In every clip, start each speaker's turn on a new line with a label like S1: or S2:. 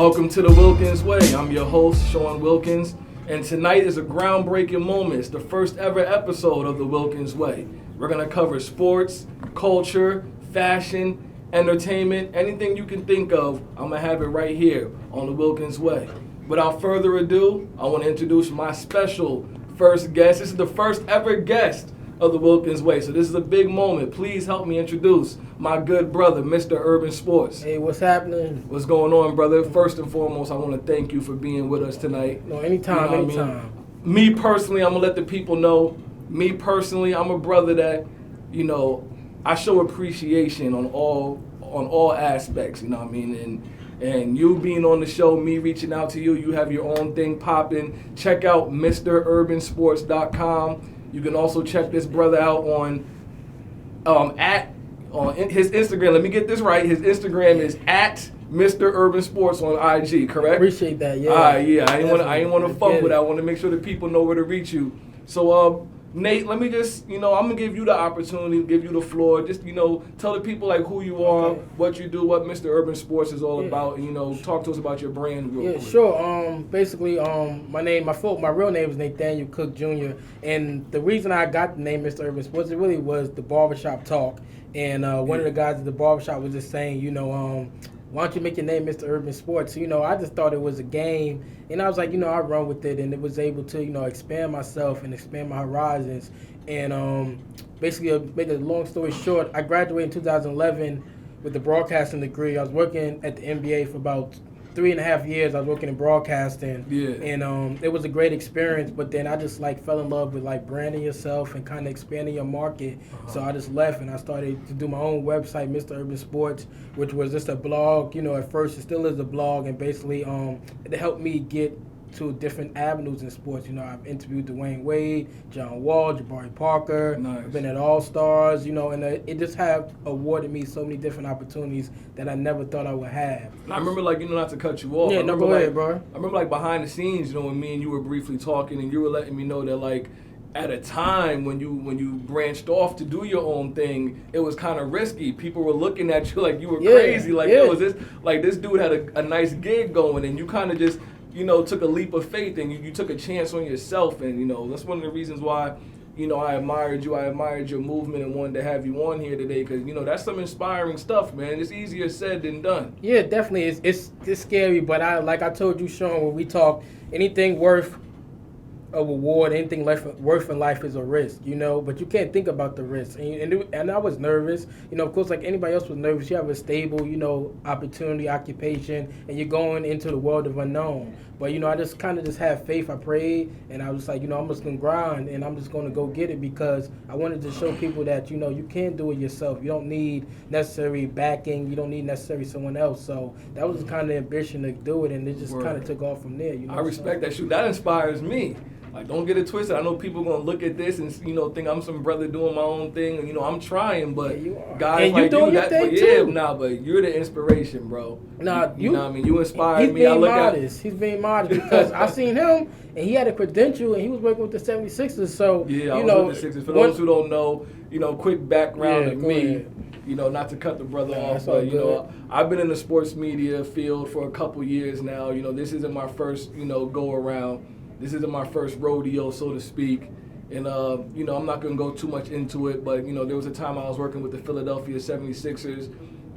S1: Welcome to the Wilkins Way. I'm your host, Sean Wilkins, and tonight is a groundbreaking moment. It's the first ever episode of the Wilkins Way. We're going to cover sports, culture, fashion, entertainment, anything you can think of. I'm going to have it right here on the Wilkins Way. Without further ado, I want to introduce my special first guest. This is the first ever guest of the Wilkins Way, so this is a big moment. Please help me introduce my good brother, Mr. Urban Sports.
S2: Hey, what's happening?
S1: What's going on, brother? First and foremost, I want to thank you for being with us tonight.
S2: No, anytime, anytime.
S1: I mean? Me personally, I'm going to let the people know, me personally, I'm a brother that, I show appreciation on all aspects, you know what I mean? And you being on the show, me reaching out to you, you have your own thing popping. Check out MrUrbanSports.com. You can also check this brother out on his Instagram. Let me get this right. His Instagram is at Mr. Urban Sports on IG, correct?
S2: Appreciate that, yeah.
S1: I ain't want to fuck with that. I want to make sure that people know where to reach you. So, Nate, let me just, I'm going to give you the opportunity, give you the floor. Just, tell the people, who you are, what you do, what Mr. Urban Sports is all about, and, talk to us about your brand real quick.
S2: Sure. Basically, my real name is Nathaniel Cook Jr., and the reason I got the name Mr. Urban Sports, it really was the barbershop talk, and one of the guys at the barbershop was just saying, why don't you make your name Mr. Urban Sports? I just thought it was a game, and I was like, I run with it, and it was able to, expand myself and expand my horizons. And basically, make a long story short, I graduated in 2011 with a broadcasting degree. I was working at the NBA for about 3.5 years. I was working in broadcasting, and it was a great experience. But then I just fell in love with branding yourself and kind of expanding your market. So I just left and I started to do my own website, Mr. Urban Sports, which was just a blog. At first it still is a blog, and basically it helped me get to different avenues in sports. I've interviewed Dwayne Wade, John Wall, Jabari Parker.
S1: Nice.
S2: I've been at All-Stars, and it just have awarded me so many different opportunities that I never thought I would have.
S1: And I remember, not to cut you off.
S2: Yeah, no, go ahead, bro.
S1: I remember, behind the scenes, when me and you were briefly talking, and you were letting me know that, at a time when you branched off to do your own thing, it was kind of risky. People were looking at you like you were crazy. Yo, this dude had a nice gig going, and you kind of just, took a leap of faith, and you took a chance on yourself. And, that's one of the reasons why, I admired you. I admired your movement and wanted to have you on here today because, that's some inspiring stuff, man. It's easier said than done.
S2: Yeah, definitely. It's scary, but like I told you, Sean, when we talk, anything worth a reward, anything worth in life is a risk, but you can't think about the risk. And I was nervous, of course, like anybody else was nervous. You have a stable, opportunity, occupation, and you're going into the world of unknown. But, I just kind of had faith. I prayed, and I was like, I'm just going to grind, and I'm just going to go get it because I wanted to show people that, you can do it yourself. You don't need necessary backing. You don't need necessarily someone else. So that was the kind of ambition to do it, and it just kind of took off from there.
S1: I respect that. Shoot, that inspires me. Don't get it twisted. I know people going to look at this and, think I'm some brother doing my own thing. And, I'm trying, but guys
S2: and you doing your thing too.
S1: But you're the inspiration, bro.
S2: You
S1: know what I mean? You inspired me.
S2: He's being modest because I seen him, and he had a credential, and he was working with the 76ers. So,
S1: I was with the Sixers. For those who don't know, quick background of me. Not to cut the brother off, but, I've been in the sports media field for a couple years now. This isn't my first, go around. This isn't my first rodeo, so to speak. And, I'm not going to go too much into it, but, there was a time I was working with the Philadelphia 76ers.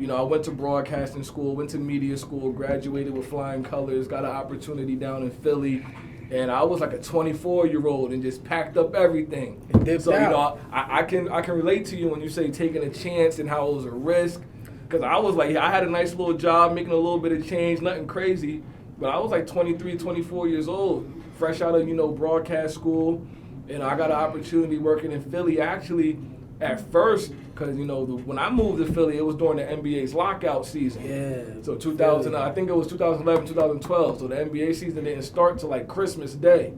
S1: I went to broadcasting school, went to media school, graduated with flying colors, got an opportunity down in Philly. And I was like a 24-year-old and just packed up everything. So, I can relate to you when you say taking a chance and how it was a risk. Because I was I had a nice little job, making a little bit of change, nothing crazy. But I was 23, 24 years old, fresh out of, broadcast school. And I got an opportunity working in Philly. Actually, at first, because, when I moved to Philly, it was during the NBA's lockout season.
S2: Yeah.
S1: So 2000, I think it was 2011, 2012. So the NBA season didn't start till Christmas Day.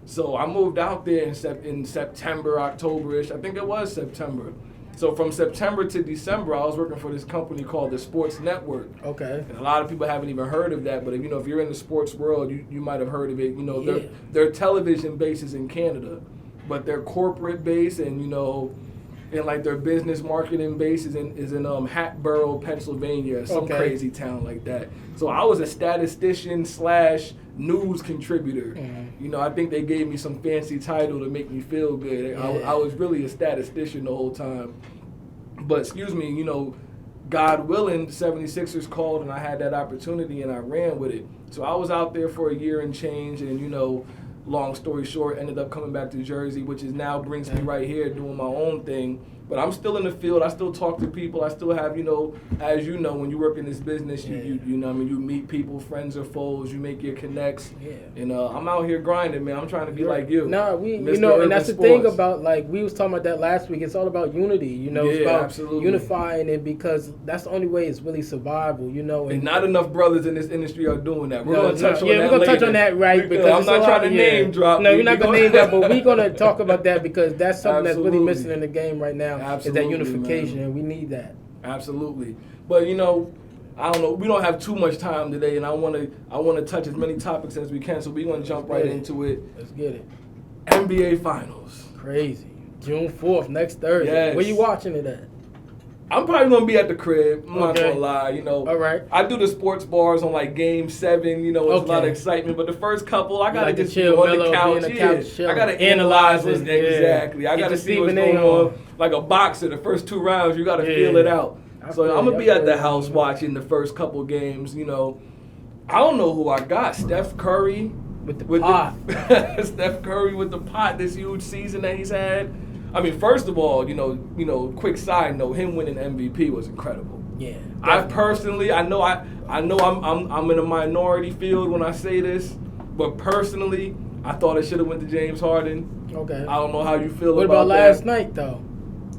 S1: So I moved out there in September, October-ish. I think it was September. So from September to December, I was working for this company called the Sports Network.
S2: Okay.
S1: And a lot of people haven't even heard of that, but if you're in the sports world, you might have heard of it. Their television base is in Canada, but their corporate base and and like their business marketing base is in Hatboro, Pennsylvania, some crazy town like that. So I was a statistician / news contributor. You know, I think they gave me some fancy title to make me feel good. I was really a statistician the whole time. But excuse me, you know, God willing, the 76ers called and I had that opportunity and I ran with it. So I was out there for a year and change, and you know, long story short, ended up coming back to Jersey, which is now brings me right here doing my own thing. But I'm still in the field. I still talk to people. I still have, you know, as you know, when you work in this business, you know, I mean, you meet people, friends or foes. You make your connects. And I'm out here grinding, man. I'm trying to be like you.
S2: No, you know, and that's the thing about, like, we was talking about that last week. It's all about unity. You know, it's about unifying it, because that's the only way it's really survival. You know,
S1: and not enough brothers in this industry are doing that. We're gonna touch on that.
S2: Yeah, we're gonna touch on that, right? Because
S1: I'm not trying to name drop.
S2: No, we're not gonna name drop, but we're gonna talk about that because that's something that's really missing in the game right now. Is that unification, man. And we need that.
S1: Absolutely. But you know, I don't know. We don't have too much time today, and I want to touch as many topics as we can. So we're gonna jump right into it.
S2: Let's get it.
S1: NBA Finals.
S2: Crazy. June 4th, next Thursday.
S1: Yes.
S2: Where you watching it at?
S1: I'm probably gonna be at the crib. I'm not gonna lie, you know.
S2: All right.
S1: I do the sports bars on like Game 7. You know, it's a lot of excitement. But the first couple, I gotta just
S2: chill,
S1: on the couch. I gotta analyze it exactly. I gotta see what's going on. Like a boxer, the first 2 rounds, you gotta feel it out. So I'm gonna be at the house watching the first couple games. You know, I don't know who I got. Steph Curry
S2: with the pot.
S1: Steph Curry with the pot. This huge season that he's had. I mean, first of all, you know, quick side note, him winning MVP was incredible.
S2: Yeah.
S1: I personally, I know I'm in a minority field when I say this, but personally, I thought it should have went to James Harden.
S2: Okay.
S1: I don't know how you feel
S2: what
S1: about that.
S2: What about last night, though?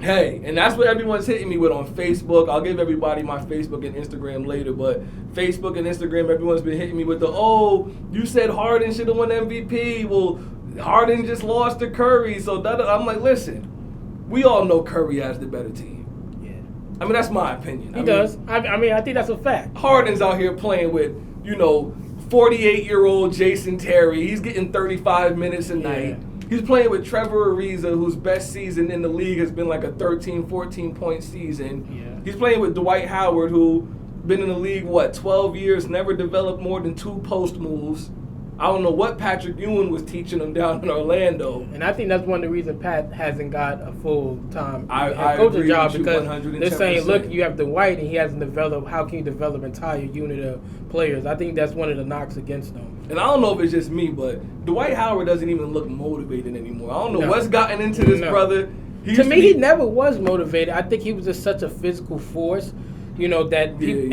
S1: Hey, and that's what everyone's hitting me with on Facebook. I'll give everybody my Facebook and Instagram later, but Facebook and Instagram, everyone's been hitting me with you said Harden should have won MVP. Well, Harden just lost to Curry, so I'm like, listen, we all know Curry has the better team. Yeah. I mean, that's my opinion.
S2: He does. I mean, I think that's a fact.
S1: Harden's out here playing with, you know, 48-year-old Jason Terry. He's getting 35 minutes a night. He's playing with Trevor Ariza, whose best season in the league has been like a 13, 14-point season. Yeah. He's playing with Dwight Howard, who been in the league, 12 years, never developed more than 2 post moves. I don't know what Patrick Ewing was teaching him down in Orlando.
S2: And I think that's one of the reasons Pat hasn't got a full-time
S1: coaching
S2: job, because
S1: 110%.
S2: They're saying, look, you have Dwight and he hasn't developed. How can you develop an entire unit of players? I think that's one of the knocks against them.
S1: And I don't know if it's just me, but Dwight Howard doesn't even look motivated anymore. I don't know what's gotten into this brother.
S2: To me, he never was motivated. I think he was just such a physical force. You know that, then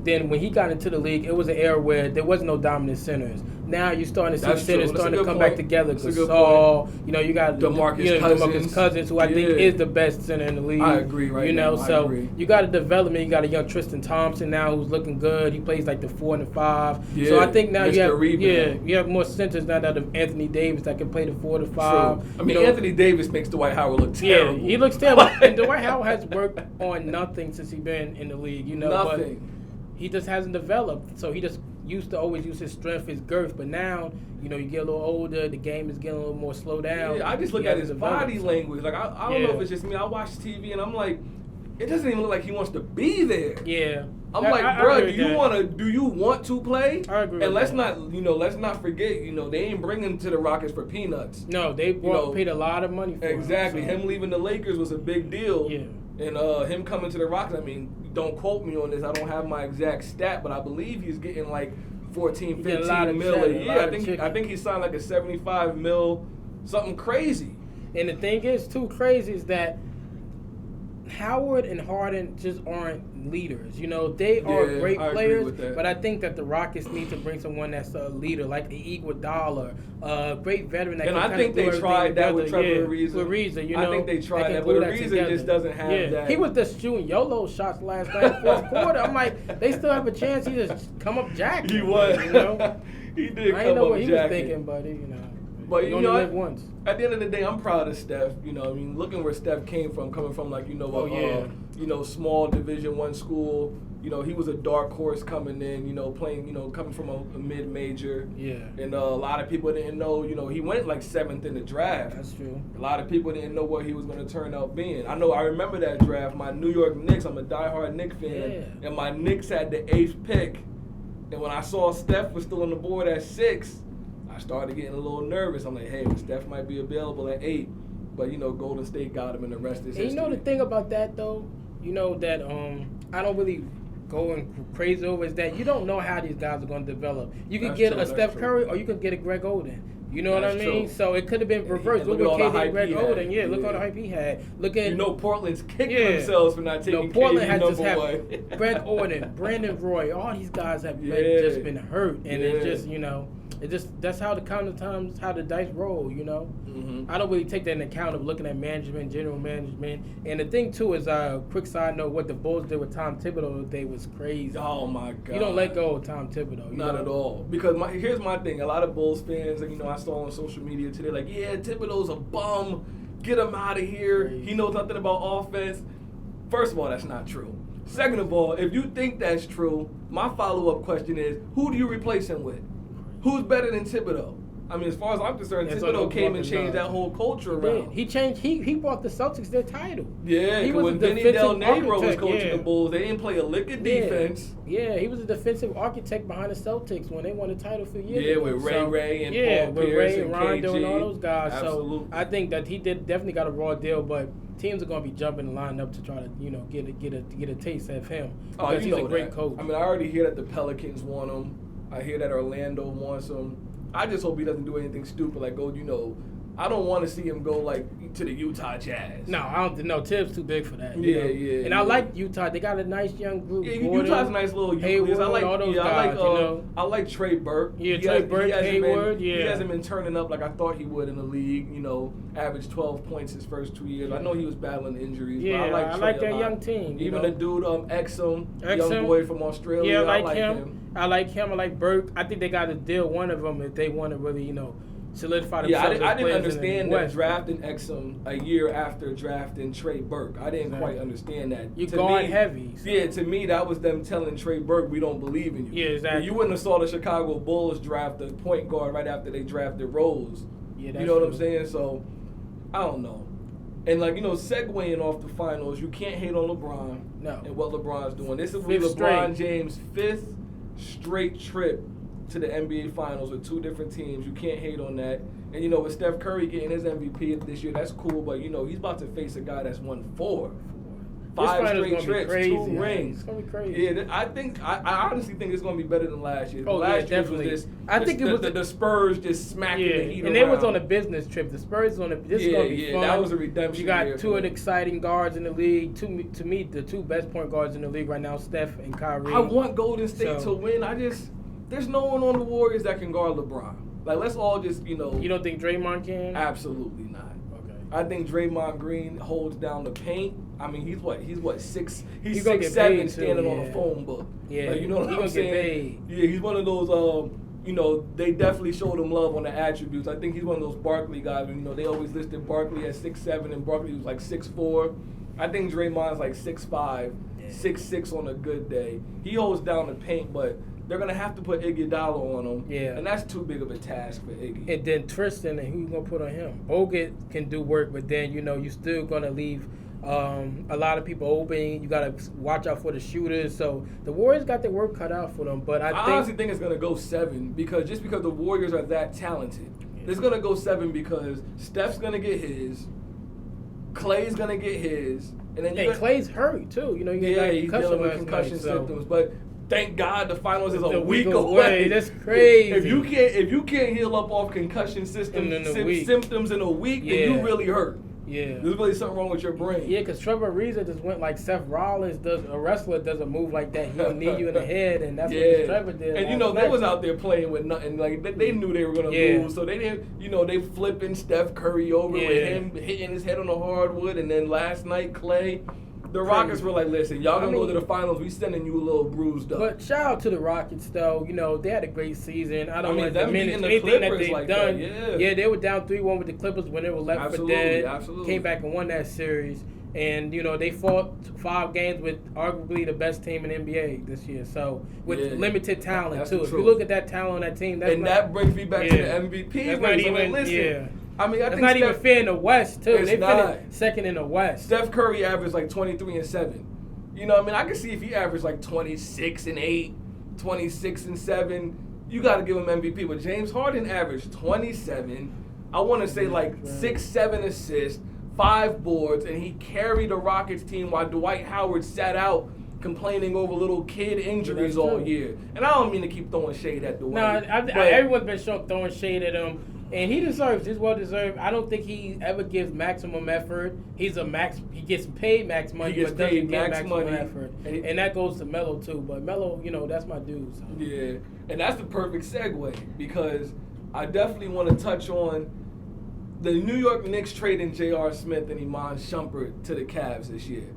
S2: then when he got into the league, it was an era where there was no dominant centers. Now you're starting to see centers starting to come back together. Gasol, you know, you got DeMarcus Cousins, who I think is the best center in the league.
S1: I agree, right?
S2: You know, so you got a development. You got a young Tristan Thompson now who's looking good. He plays like the 4 and the 5. So I think now you have more centers now that of Anthony Davis that can play the 4 to 5.
S1: True. I mean, Anthony Davis makes Dwight Howard look terrible.
S2: Yeah, he looks terrible. And Dwight Howard has worked on nothing since he's been in the league, you know.
S1: Nothing.
S2: But he just hasn't developed. So he just used to always use his strength, his girth. But now, you know, you get a little older, the game is getting a little more slowed down.
S1: Yeah, I just look at his body language. Like, I don't know if it's just me. I watch TV and I'm like, it doesn't even look like he wants to be there.
S2: Yeah.
S1: I'm like, bro, do you want to play?
S2: I agree.
S1: And let's not forget, you know, they ain't bringing him to the Rockets for peanuts.
S2: No, they paid a lot of money for him.
S1: Exactly. Him leaving the Lakers was a big deal. Yeah. And him coming to the Rockets, I mean, don't quote me on this. I don't have my exact stat, but I believe he's getting like 14, 15 mil a year. I think he signed like a 75 mil, something crazy.
S2: And the thing is, too crazy is that Howard and Harden just aren't leaders. You know, they are great players, but I think that the Rockets need to bring someone that's a leader, like an Iguodala, a great veteran that
S1: and
S2: can
S1: I think they tried that with Trevor
S2: Ariza. You know,
S1: I think they tried that, but Ariza just doesn't have that.
S2: He was just shooting YOLO shots last night in the fourth quarter. I'm like, they still have a chance. He just come up jacking.
S1: He was.
S2: You know?
S1: He did come up jacking.
S2: I didn't know what he was thinking, buddy. You know.
S1: But
S2: you only live once.
S1: At the end of the day, I'm proud of Steph. You know, I mean, looking where Steph came from, coming from like, you know, small Division I school. He was a dark horse coming in, playing, coming from a mid-major.
S2: Yeah.
S1: And a lot of people didn't know, he went like 7th in the draft.
S2: That's true.
S1: A lot of people didn't know what he was going to turn out being. I remember that draft. My New York Knicks, I'm a diehard Knicks fan, and my Knicks had the 8th pick. And when I saw Steph was still on the board at 6, I started getting a little nervous. I'm like, hey, Steph might be available at 8. But, Golden State got him, and the rest is history.
S2: And the thing about that, though, that I don't really going crazy over is that you don't know how these guys are going to develop. You could get a Steph Curry or you could get a Greg Oden. You know what I mean?
S1: True.
S2: So it could have been reversed. Look at KD and Greg Oden. Yeah, look all the hype he had. Look at
S1: Portland's kicked themselves for not taking
S2: Portland
S1: KD
S2: has
S1: number 1.
S2: Greg Oden, Brandon Roy, all these guys have just been hurt, and it's just that's how the dice roll.
S1: Mm-hmm.
S2: I don't really take that into account of looking at management, general management, and the thing too is quick side note, what the Bulls did with Tom Thibodeau today was crazy.
S1: Oh my God!
S2: You don't let go of Tom Thibodeau.
S1: Not at all. Because here's my thing. A lot of Bulls fans, I saw on social media today, like, yeah, Thibodeau's a bum. Get him out of here. He knows nothing about offense. First of all, that's not true. Second of all, if you think that's true, my follow-up question is, who do you replace him with? Who's better than Thibodeau? As far as I'm concerned, Thibodeau came and changed that whole culture around.
S2: He changed. He brought the Celtics their title.
S1: Yeah, because when Vinny Del Negro was coaching the Bulls, they didn't play a lick of defense.
S2: Yeah, he was a defensive architect behind the Celtics when they won the title for years ago.
S1: With Ray and Paul Pierce and
S2: Rondo
S1: KG.
S2: and all those guys.
S1: Absolutely.
S2: So I think that he definitely got a raw deal, but teams are going to be jumping the line up to try to get a taste of him because he's a great coach.
S1: I already hear that the Pelicans want him. I hear that Orlando wants him. I just hope he doesn't do anything stupid like I don't want to see him go to the Utah Jazz.
S2: No, I don't. No, Tibbs too big for that.
S1: Yeah.
S2: And I like Utah. They got a nice young group.
S1: Yeah, Utah's a nice little nucleus. I like
S2: all those guys.
S1: I like Trey Burke.
S2: Yeah, Trey Burke, Hayward.
S1: He hasn't been turning up like I thought he would in the league. Averaged 12 points his first 2 years. I know he was battling injuries.
S2: Yeah,
S1: but I like
S2: that young team.
S1: Even the dude Exum, young boy from Australia.
S2: Yeah, I like him. I like him. I like Burke. I think they got to deal one of them if they want to really, solidify themselves.
S1: Yeah, I didn't understand that drafting Exum a year after drafting Trey Burke. I didn't quite understand that.
S2: You guard heavy. So.
S1: Yeah, to me, that was them telling Trey Burke, we don't believe in you.
S2: Yeah, exactly.
S1: You wouldn't have saw the Chicago Bulls draft the point guard right after they drafted Rose.
S2: Yeah, that's
S1: you know what I'm saying? So, I don't know. And, segueing off the finals, you can't hate on LeBron and what LeBron's doing. This is LeBron James' 5th straight trip to the NBA Finals with 2 different teams. You can't hate on that. And, with Steph Curry getting his MVP this year, that's cool. But, he's about to face a guy that's won 5 straight trips, 2 rings.
S2: It's going to be crazy.
S1: Yeah, I honestly think it's going to be better than last year.
S2: Last year definitely.
S1: Was the Spurs just smacking the heat
S2: and
S1: around.
S2: they was on a business trip. The Spurs on a this is going to be fun.
S1: That was a redemption.
S2: You got 2 of the exciting guards in the league. To me, the 2 best point guards in the league right now, Steph and Kyrie.
S1: I want Golden State to win. There's no one on the Warriors that can guard LeBron. Let's all just,
S2: You don't think Draymond can?
S1: Absolutely not.
S2: Okay.
S1: I think Draymond Green holds down the paint. He's 6'7", standing on a phone book.
S2: Yeah,
S1: you know what I'm saying?
S2: Get paid.
S1: Yeah, he's one of those. They definitely showed him love on the attributes. I think he's one of those Barkley guys. They always listed Barkley at 6'7", and Barkley was 6'4". I think Draymond's 6'5", 6'6" on a good day. He holds down the paint, but they're going to have to put Iguodala on him. Yeah. And that's too big of a task for Iggy.
S2: And then Tristan, and who you going to put on him? Bogut can do work, but then, you're still going to leave a lot of people open. You got to watch out for the shooters. So the Warriors got their work cut out for them. But I
S1: honestly think it's going to go 7 because the Warriors are that talented. Yeah. It's going to go 7 because Steph's going to get his, Clay's going to get his. And then
S2: Clay's hurt, too. He's
S1: dealing with concussion symptoms. But thank God the finals is a week away.
S2: That's crazy.
S1: If you can't heal up off concussion symptoms in a week, then you really hurt.
S2: Yeah.
S1: There's really something wrong with your brain.
S2: Yeah, because Trevor Ariza just went like Seth Rollins does. A wrestler doesn't move like that. He'll knee you in the head, and that's what Trevor did.
S1: And they was out there playing with nothing. They knew they were gonna lose, so they didn't. They flipping Steph Curry over with him hitting his head on the hardwood, and then last night Clay. The Rockets were like, listen, y'all gonna go to the finals. We sending you a little bruised up.
S2: But shout out to the Rockets, though. They had a great season. I don't
S1: them beating the
S2: anything that
S1: Clippers
S2: they've
S1: like
S2: done.
S1: That,
S2: Yeah, they were down 3-1 with the Clippers when they were left for dead.
S1: Absolutely.
S2: Came back and won that series. And, they fought 5 games with arguably the best team in the NBA this year. So, with limited talent, too. If you look at that talent on that team,
S1: that brings me back to the MVP race. Listen. I mean, I think
S2: not even fair in the West, too. They finished second in the West.
S1: Steph Curry averaged like 23-7. You know what I mean? I can see if he averaged like 26-8, 26-7, you got to give him MVP. But James Harden averaged 27. I want to say like 6-7 assists, 5 boards, and he carried the Rockets team while Dwight Howard sat out complaining over little kid injuries all year. And I don't mean to keep throwing shade at Dwight.
S2: No, everyone's been throwing shade at him. And he deserves, he's well deserved. I don't think he ever gives maximum effort. He gets paid max money, but doesn't get maximum effort. And that goes to Melo too. But Melo, that's my dude. So.
S1: Yeah, and that's the perfect segue because I definitely want to touch on the New York Knicks trading J.R. Smith and Iman Shumpert to the Cavs this year.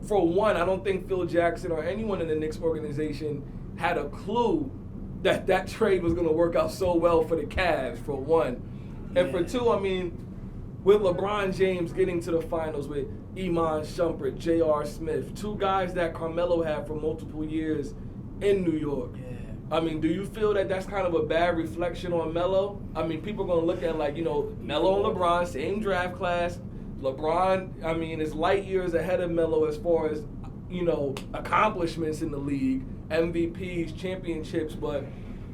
S1: For one, I don't think Phil Jackson or anyone in the Knicks organization had a clue that trade was going to work out so well for the Cavs, for one. And for two, I mean, with LeBron James getting to the finals with Iman Shumpert, J.R. Smith, 2 guys that Carmelo had for multiple years in New York.
S2: Yeah.
S1: I mean, do you feel that that's kind of a bad reflection on Melo? I mean, people are going to look at Melo and LeBron, same draft class. LeBron, I mean, is light years ahead of Melo as far as, accomplishments in the league, MVPs, championships. But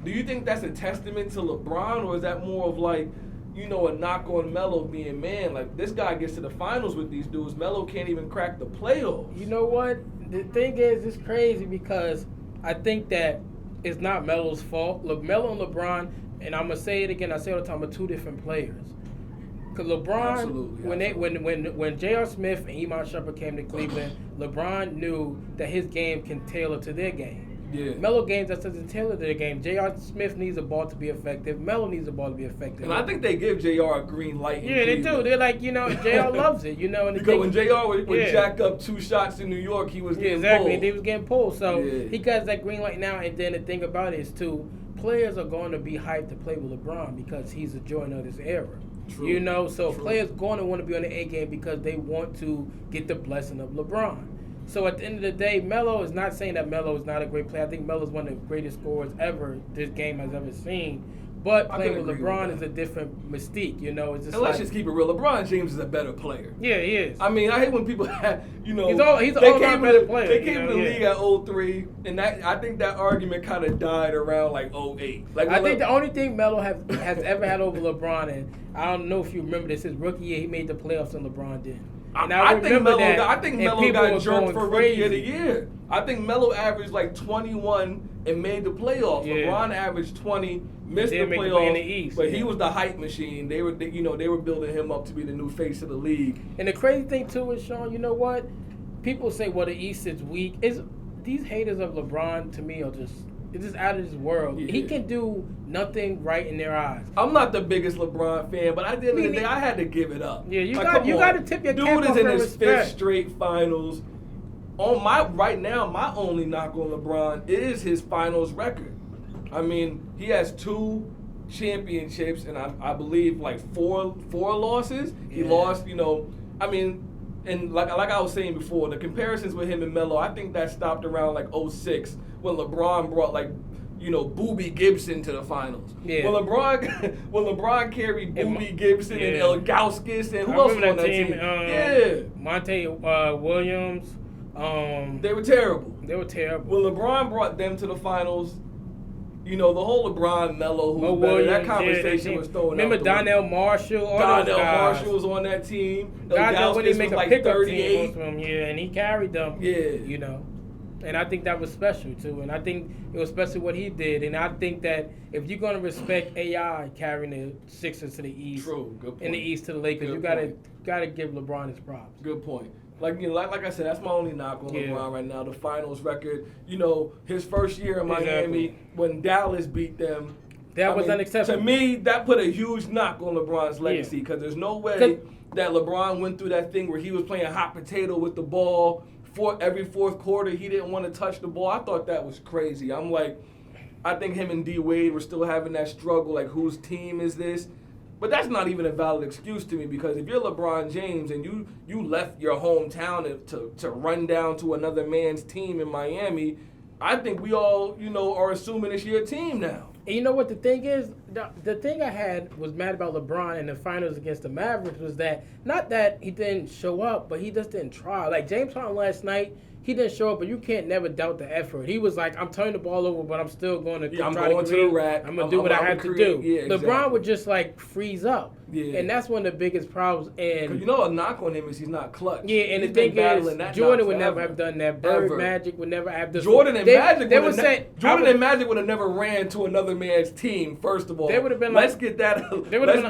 S1: do you think that's a testament to LeBron, or is that more of a knock on Melo being, man, like this guy gets to the finals with these dudes. Melo can't even crack the playoffs.
S2: You know what? The thing is, it's crazy because I think that it's not Melo's fault. Look, Melo and LeBron, and I'm gonna say it again, I say it all the time, are 2 different players. Because LeBron, when J.R. Smith and Iman Shumpert came to Cleveland, LeBron knew that his game can tailor to their game.
S1: Yeah.
S2: Melo games that doesn't tailor to their game. J.R. Smith needs a ball to be effective. Melo needs a ball to be effective.
S1: And I think they give J.R. a green light.
S2: Yeah, they do. They're like, J.R. loves it, And
S1: because when J.R. would jack up 2 shots in New York, he was getting pulled.
S2: He was getting pulled. So he got that green light now. And then the thing about it is, too, players are going to be hyped to play with LeBron because he's a joint of this era.
S1: True.
S2: So players going to want to be on the A game because they want to get the blessing of LeBron. So at the end of the day, Melo is not saying that Melo is not a great player. I think Melo is one of the greatest scorers ever this game has ever seen. But playing with LeBron is a different mystique, It's just
S1: let's just keep it real. LeBron James is a better player.
S2: Yeah, he is.
S1: I mean, I hate when people have,
S2: he's an all-around better player.
S1: They came to the league at 03, and I think that argument kind of died around like 08.
S2: I think the only thing Melo has ever had over LeBron, and I don't know if you remember this, his rookie year, he made the playoffs and LeBron didn't. And I think
S1: Melo got jerked for Rookie of the Year. I think Melo averaged like 21 and made the playoffs. Yeah. LeBron averaged 20, missed the playoffs,
S2: in the East,
S1: but he was the hype machine. They were building him up to be the new face of the league.
S2: And the crazy thing too is, Sean, you know what? People say, well, the East is weak. These haters of LeBron to me are just out of this world. Yeah. He can do nothing right in their eyes.
S1: I'm not the biggest LeBron fan, but at the end of the day, I had to give it up.
S2: Yeah, you got to tip your cap off.
S1: Dude is in his 5th straight finals. Right now, my only knock on LeBron is his finals record. I mean, he has 2 championships and I believe like four losses. Yeah. He lost, I mean, and like I was saying before, the comparisons with him and Melo, I think that stopped around like 06 when LeBron brought Boobie Gibson to the finals. Yeah. When LeBron carried Boobie Gibson and Ilgauskas and who else was on that team?
S2: Monte Williams.
S1: They were terrible.
S2: When
S1: LeBron brought them to the finals, the whole LeBron, Melo, who's better, that conversation was thrown out.
S2: Remember Donnell Marshall?
S1: Donnell Marshall was on that team.
S2: Ilgauskas was like
S1: 38.
S2: And he carried them.
S1: Yeah.
S2: And I think that was special, too. And I think it was special what he did. And I think that if you're going to respect AI carrying the Sixers to the East,
S1: True. Good point.
S2: And the East to the Lakers, you got to give LeBron his props.
S1: Good point. Like I said, that's my only knock on LeBron right now. The finals record, his first year in Miami when Dallas beat them.
S2: That was unacceptable.
S1: To me, that put a huge knock on LeBron's legacy because there's no way that LeBron went through that thing where he was playing hot potato with the ball. Every 4th quarter, he didn't want to touch the ball. I thought that was crazy. I'm like, I think him and D Wade were still having that struggle, like whose team is this? But that's not even a valid excuse to me, because if you're LeBron James and you left your hometown to run down to another man's team in Miami, I think we all, are assuming it's your team now.
S2: And you know what the thing is? The thing I was mad about LeBron in the finals against the Mavericks was that, not that he didn't show up, but he just didn't try. Like James Harden last night, he didn't show up, but you can't never doubt the effort. He was like, I'm turning the ball over, but I'm still going to
S1: try to the rack.
S2: I'm going to do what I have to do.
S1: Yeah, exactly.
S2: LeBron would just like freeze up. Yeah. And that's one of the biggest problems. And
S1: a knock on him is he's not clutch.
S2: Yeah, and the thing is, Jordan would never have done that. Magic would never have done that.
S1: Jordan and Magic would have never ran to another man's team, first of all.
S2: They would have been
S1: let's be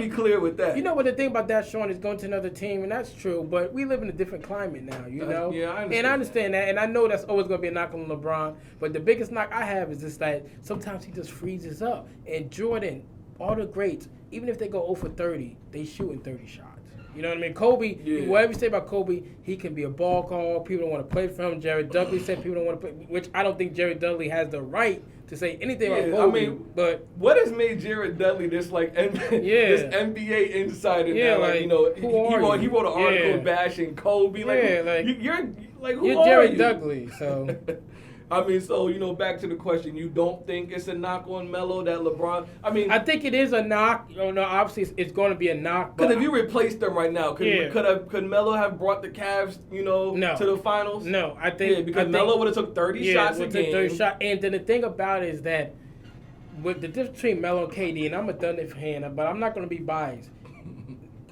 S1: clear with that.
S2: You know what the thing about that, Sean, is going to another team, and that's true, but we live in a different climate now,
S1: Yeah, I understand.
S2: And I understand that, and I know that's always going to be a knock on LeBron, but the biggest knock I have is just that sometimes he just freezes up. And Jordan, all the greats, even if they go 0 for 30, they shooting 30 shots. You know what I mean? Kobe, whatever you say about Kobe, he can be a ball call. People don't want to play for him. Jared Dudley said people don't want to play, which I don't think Jared Dudley has the right to say anything about Kobe. But
S1: what has made Jared Dudley this this NBA insider now?
S2: Like,
S1: he wrote an article bashing Kobe.
S2: You're Jared Dudley, so.
S1: Back to the question. You don't think it's a knock on Melo that LeBron?
S2: I think it is a knock. Obviously it's going to be a knock.
S1: Because if you replaced them right now, could Melo have brought the Cavs,
S2: no.
S1: to the finals?
S2: No, I think
S1: because Melo would have took 30 shots a game.
S2: 30 shots. And then the thing about it is that with the difference between Melo and KD, and I'm a done it fan, but I'm not going to be biased.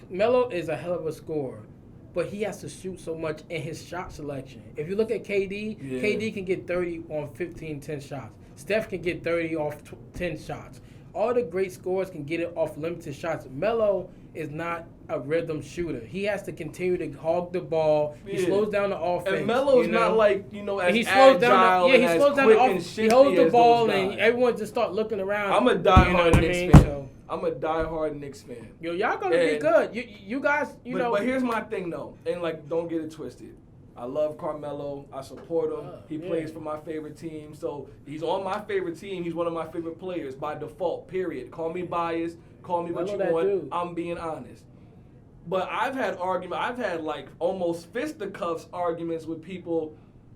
S2: Melo is a hell of a scorer. But he has to shoot so much in his shot selection. If you look at KD, KD can get 30 on 10 shots. Steph can get 30 off 10 shots. All the great scorers can get it off limited shots. Melo is not a rhythm shooter. He has to continue to hog the ball. He slows down the offense.
S1: And Melo's not as
S2: he slows
S1: agile
S2: down. He slows down the offense. He holds the ball, and everyone just start looking around.
S1: I'm a diehard Knicks fan. I'm a diehard Knicks fan.
S2: Y'all gonna be good. You guys,
S1: But here's my thing though, and don't get it twisted. I love Carmelo. I support him. He plays for my favorite team, so he's on my favorite team. He's one of my favorite players by default. Period. Call me biased. Call me what you want. I'm being honest. But I've had almost fisticuffs arguments with people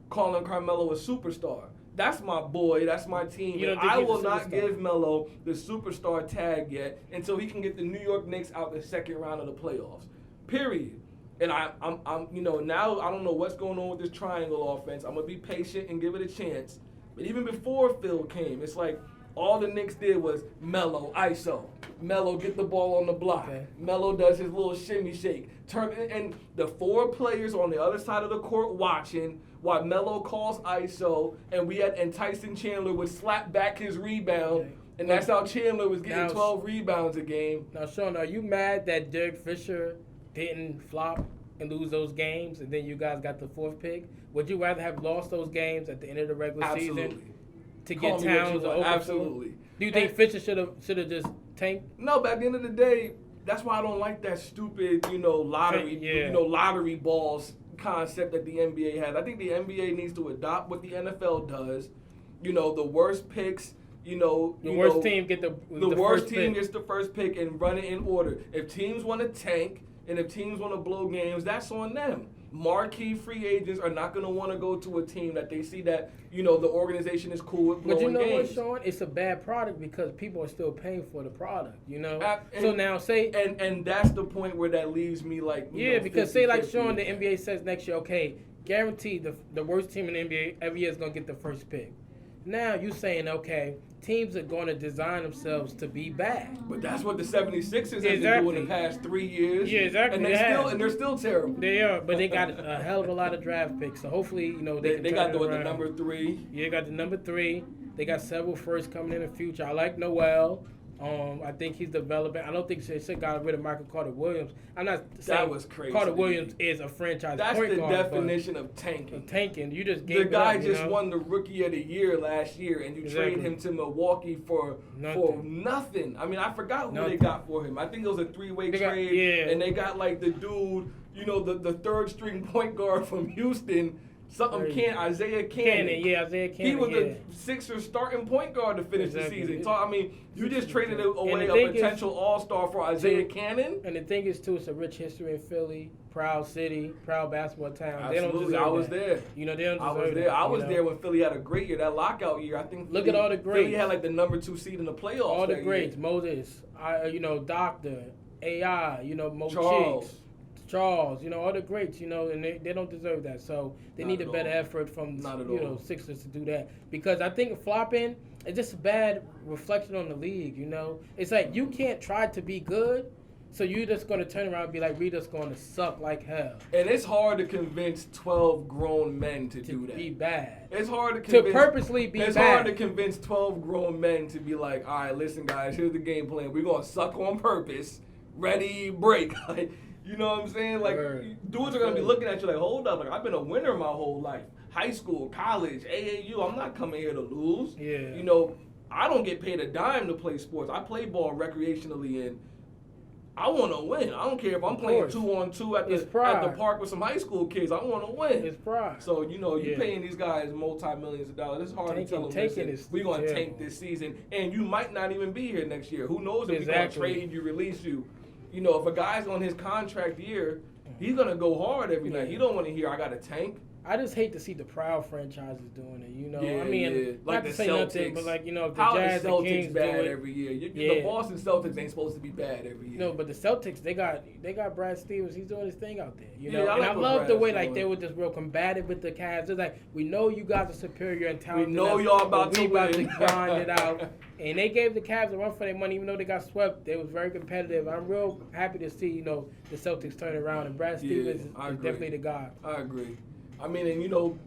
S1: calling Carmelo a superstar. That's my boy. That's my team. I will not give Melo the superstar tag yet until he can get the New York Knicks out the second round of the playoffs. Period. And I'm now I don't know what's going on with this triangle offense. I'm gonna be patient and give it a chance. But even before Phil came, it's like all the Knicks did was Melo, ISO. Melo get the ball on the block. Okay. Melo does his little shimmy shake. And the four players on the other side of the court watching while Melo calls ISO, and Tyson Chandler would slap back his rebound, okay. And that's how Chandler was getting 12 rebounds a game.
S2: Now, Sean, are you mad that Derek Fisher didn't flop and lose those games, and then you guys got the 4th pick? Would you rather have lost those games at the end of the regular season to get Towns or
S1: Absolutely.
S2: Do you think Fisher should have just tanked?
S1: No, but at the end of the day, that's why I don't like that stupid, lottery, lottery balls concept that the NBA has. I think the NBA needs to adopt what the NFL does. The worst picks. The
S2: worst team gets
S1: the first pick and run it in order. If teams want to tank and if teams want to blow games, that's on them. Marquee free agents are not going to want to go to a team that they see that the organization is cool with blowing games.
S2: But what, Sean? It's a bad product because people are still paying for the product. And
S1: that's the point where that leaves me
S2: because say like Sean, the NBA says next year, okay, guaranteed the worst team in the NBA every year is going to get the first pick. Now you're saying, okay, teams are going to design themselves to be bad.
S1: But that's what the 76ers have been doing the past 3 years.
S2: Yeah, exactly.
S1: And they're still terrible.
S2: They are, but they got a hell of a lot of draft picks. So hopefully, they
S1: got the number 3.
S2: Yeah, got the number 3. They got several firsts coming in the future. I like Noel. I think he's developing. I don't think they got rid of Michael Carter Williams. I'm not saying
S1: that was crazy.
S2: Carter Williams is a franchise point guard.
S1: That's the definition of tanking.
S2: Tanking. You just gave
S1: the guy won the Rookie of the Year last year, and you trade him to Milwaukee for nothing. I mean, I forgot who they got for him. I think it was a 3-way trade, and they got the dude, the third string point guard from Houston. Isaiah Cannon.
S2: Isaiah Cannon.
S1: He was the Sixers starting point guard to finish the season. So, I mean, you just traded away a potential all-star for Isaiah Cannon.
S2: And the thing is, too, it's a rich history in Philly. Proud city, proud basketball town.
S1: Absolutely.
S2: They don't deserve
S1: I was
S2: that.
S1: there.
S2: You know, they don't deserve
S1: I was there.
S2: that,
S1: I was there when Philly had a great year. That lockout year, I think.
S2: Look at all the greats.
S1: Philly had like the number 2 seed in the playoffs.
S2: All the greats.
S1: Year.
S2: Moses, Doctor, AI, Mo Charles, all the greats, and they don't deserve that. So they need a better effort from Sixers to do that. Because I think flopping is just a bad reflection on the league, It's like you can't try to be good. So you're just going to turn around and be like, we just going to suck like hell.
S1: And it's hard to convince 12 grown men to do that.
S2: To be bad.
S1: It's hard to
S2: purposely be bad.
S1: It's hard to convince 12 grown men to be like, all right, listen, guys, here's the game plan. We're going to suck on purpose. Ready, break. You know what I'm saying? Like, dudes are going to be looking at you like, hold up. Like, I've been a winner my whole life. High school, college, AAU. I'm not coming here to lose.
S2: Yeah.
S1: I don't get paid a dime to play sports. I play ball recreationally, and I want to win. I don't care if I'm playing 2-on-2 at the park with some high school kids. I want to win.
S2: It's pride.
S1: So, you're paying these guys multi-millions of dollars. It's hard to tell them, listen, we're going to tank this season, and you might not even be here next year. Who knows if we're going to trade you, release you. If a guy's on his contract year, he's going to go hard every night. He don't want to hear, I got to tank.
S2: I just hate to see the proud franchises doing it,
S1: Like
S2: not
S1: the
S2: to say
S1: Celtics.
S2: nothing, but if the
S1: How
S2: Jazz,
S1: the Celtics
S2: the Kings
S1: bad
S2: do it
S1: every year. The Boston Celtics ain't supposed to be bad every year.
S2: No, but the Celtics, they got Brad Stevens. He's doing his thing out there,
S1: I
S2: love the way they were just real combative with the Cavs. It's like, we know you guys are superior and talented.
S1: We know y'all about to
S2: grind it out. And they gave the Cavs a run for their money, even though they got swept. They was very competitive. I'm real happy to see, the Celtics turn around, and Brad Stevens is definitely the guy.
S1: I agree. I mean, and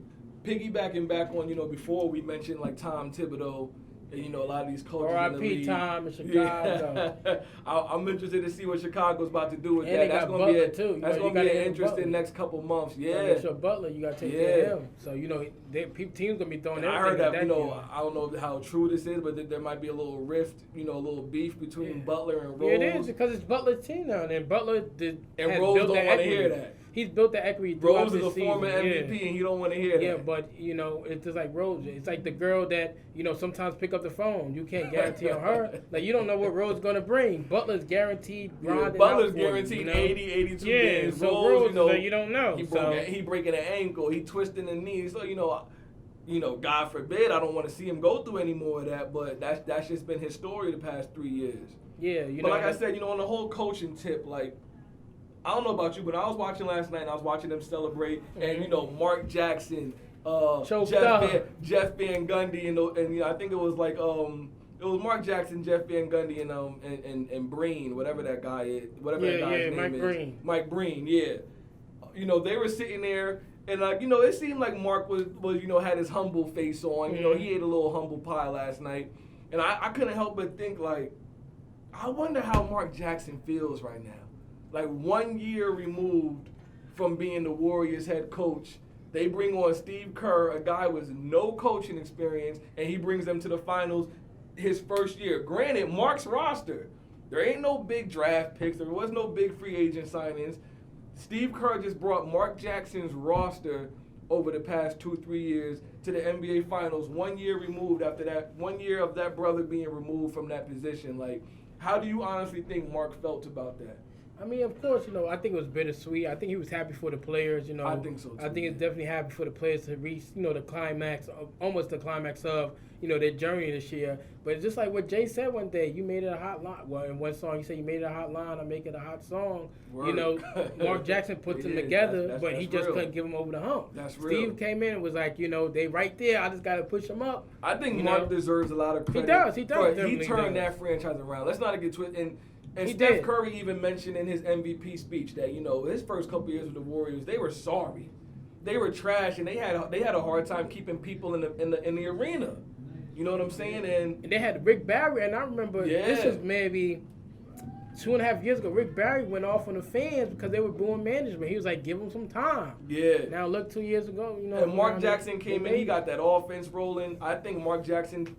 S1: piggybacking back on, before we mentioned like Tom Thibodeau and, a lot of these coaches in the league.
S2: Tom in Chicago.
S1: Yeah. I'm interested to see what Chicago's about to do with
S2: and
S1: that.
S2: That's going to be
S1: that's going to be an interesting next couple months. Yeah.
S2: Your Butler, you got to take care of him. So, teams going to be throwing everything.
S1: I heard that, I don't know how true this is, but there might be a little rift, a little beef between Butler and Rose.
S2: Yeah, it is, because it's Butler's team now, and Butler
S1: and Rose don't want to hear that.
S2: He's built the equity.
S1: Rose is a former MVP, and you don't want to hear that.
S2: Yeah, but it's just like Rose. It's like the girl that sometimes pick up the phone. You can't guarantee on her. Like, you don't know what Rose is gonna bring. Butler's guaranteed.
S1: Butler's guaranteed 80, 82 games.
S2: So Rose, you don't know.
S1: He breaking an ankle. He twisting the knee. So God forbid, I don't want to see him go through any more of that. But that's just been his story the past 3 years.
S2: Yeah,
S1: But like I said, on the whole coaching tip, like, I don't know about you, but I was watching last night and I was watching them celebrate, and Mark Jackson, Jeff Van Gundy, and I think it was like it was Mark Jackson, Jeff Van Gundy, and Breen, whatever that guy is, whatever that guy's name is, Mike Breen, yeah. They were sitting there, and it seemed like Mark was had his humble face on. He ate a little humble pie last night, and I couldn't help but think, like, I wonder how Mark Jackson feels right now. Like, 1 year removed from being the Warriors head coach, they bring on Steve Kerr, a guy with no coaching experience, and he brings them to the finals his first year. Granted, Mark's roster, there ain't no big draft picks. There was no big free agent signings. Steve Kerr just brought Mark Jackson's roster over the past 2-3 years to the NBA Finals, 1 year removed after that, 1 year of that brother being removed from that position. Like, how do you honestly think Mark felt about that?
S2: I mean, of course, I think it was bittersweet. I think he was happy for the players,
S1: I think so, too.
S2: I think it's definitely happy for the players to reach, the climax, almost the climax of, their journey this year. But it's just like what Jay said one day, you made it a hot line. Well, in one song, you said you made it a hot line, I make it a hot song.
S1: Word.
S2: Mark Jackson put them together, but he just couldn't give them over the hump.
S1: That's real.
S2: Steve came in and was like, they right there, I just got to push them up.
S1: I think Mark deserves a lot of credit.
S2: He does.
S1: He turned that franchise around. Let's not get twisted. And Steph Curry even mentioned in his MVP speech that, his first couple years with the Warriors, they were sorry. They were trash, and they had a hard time keeping people in the arena. You know what I'm saying? And
S2: they had Rick Barry, and I remember this was maybe 2.5 years ago, Rick Barry went off on the fans because they were booing management. He was like, give them some time.
S1: Yeah.
S2: Now look, 2 years ago,
S1: And Mark Jackson came in, he got that offense rolling. I think Mark Jackson,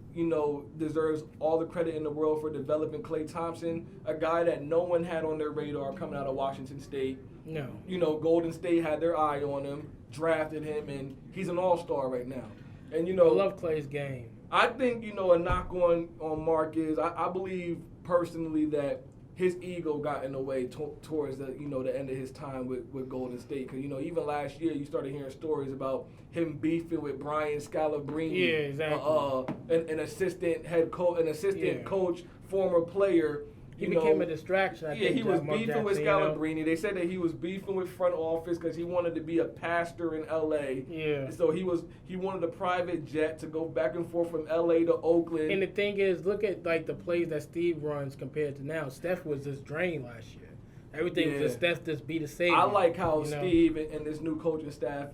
S1: deserves all the credit in the world for developing Klay Thompson, a guy that no one had on their radar coming out of Washington State.
S2: No.
S1: Golden State had their eye on him, drafted him, and he's an all-star right now. And,
S2: I love Klay's game.
S1: I think, a knock on Mark is, I believe personally that his ego got in the way towards the the end of his time with Golden State. Because even last year you started hearing stories about him beefing with Brian Scalabrine,
S2: yeah, exactly,
S1: an assistant head coach, coach, former player.
S2: He became a distraction. I think,
S1: he was beefing with Scalabrine. They said that he was beefing with front office because he wanted to be a pastor in L.A.
S2: Yeah.
S1: So he wanted a private jet to go back and forth from L.A. to Oakland.
S2: And the thing is, look at the plays that Steve runs compared to now. Steph was just drained last year. Everything was just Steph just be the savior.
S1: I like how Steve and this new coaching staff,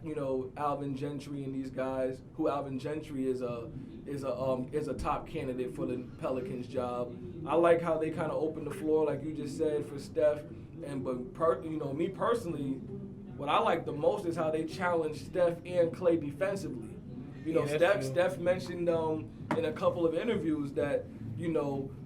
S1: Alvin Gentry and these guys, who Alvin Gentry is a top candidate for the Pelicans job. I like how they kind of opened the floor, like you just said, for Steph. Me personally, what I like the most is how they challenged Steph and Klay defensively. Steph mentioned in a couple of interviews that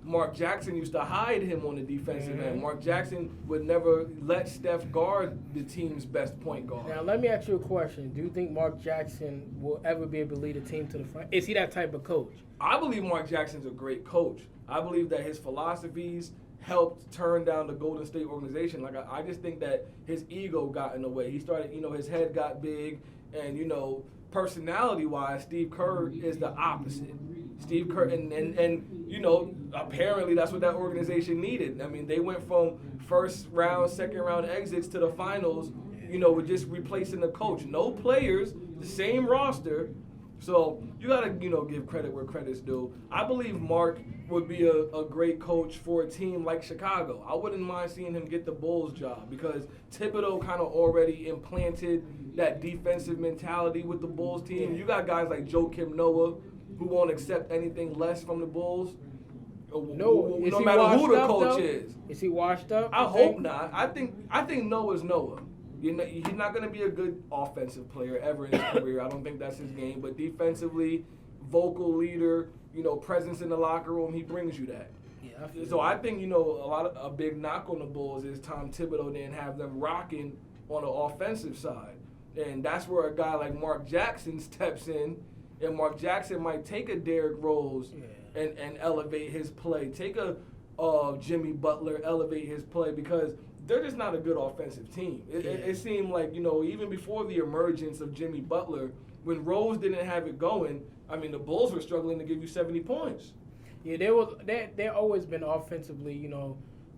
S1: Mark Jackson used to hide him on the defensive end. Mark Jackson would never let Steph guard the team's best point guard.
S2: Now, let me ask you a question. Do you think Mark Jackson will ever be able to lead a team to the front? Is he that type of coach?
S1: I believe Mark Jackson's a great coach. I believe that his philosophies helped turn down the Golden State organization. I just think that his ego got in the way. He started, his head got big, and personality-wise, Steve Kerr is the opposite. Steve Kerr, and apparently that's what that organization needed. I mean, they went from first round, second round exits to the finals, with just replacing the coach. No players, the same roster. So you got to, give credit where credit's due. I believe Mark would be a great coach for a team like Chicago. I wouldn't mind seeing him get the Bulls job because Thibodeau kind of already implanted that defensive mentality with the Bulls team. You got guys like Joakim Noah who won't accept anything less from the Bulls. No matter who the coach is.
S2: Is he washed up?
S1: I hope not. I think Noah's Noah. He's not going to be a good offensive player ever in his career. I don't think that's his game. But defensively, vocal leader, presence in the locker room, he brings you that. Yeah, so I think, a big knock on the Bulls is Tom Thibodeau didn't have them rocking on the offensive side. And that's where a guy like Mark Jackson steps in. And Mark Jackson might take a Derrick Rose and elevate his play. Take a Jimmy Butler, elevate his play because they're just not a good offensive team. It seemed like, even before the emergence of Jimmy Butler, when Rose didn't have it going, I mean, the Bulls were struggling to give you 70 points.
S2: Yeah, they've always been offensively,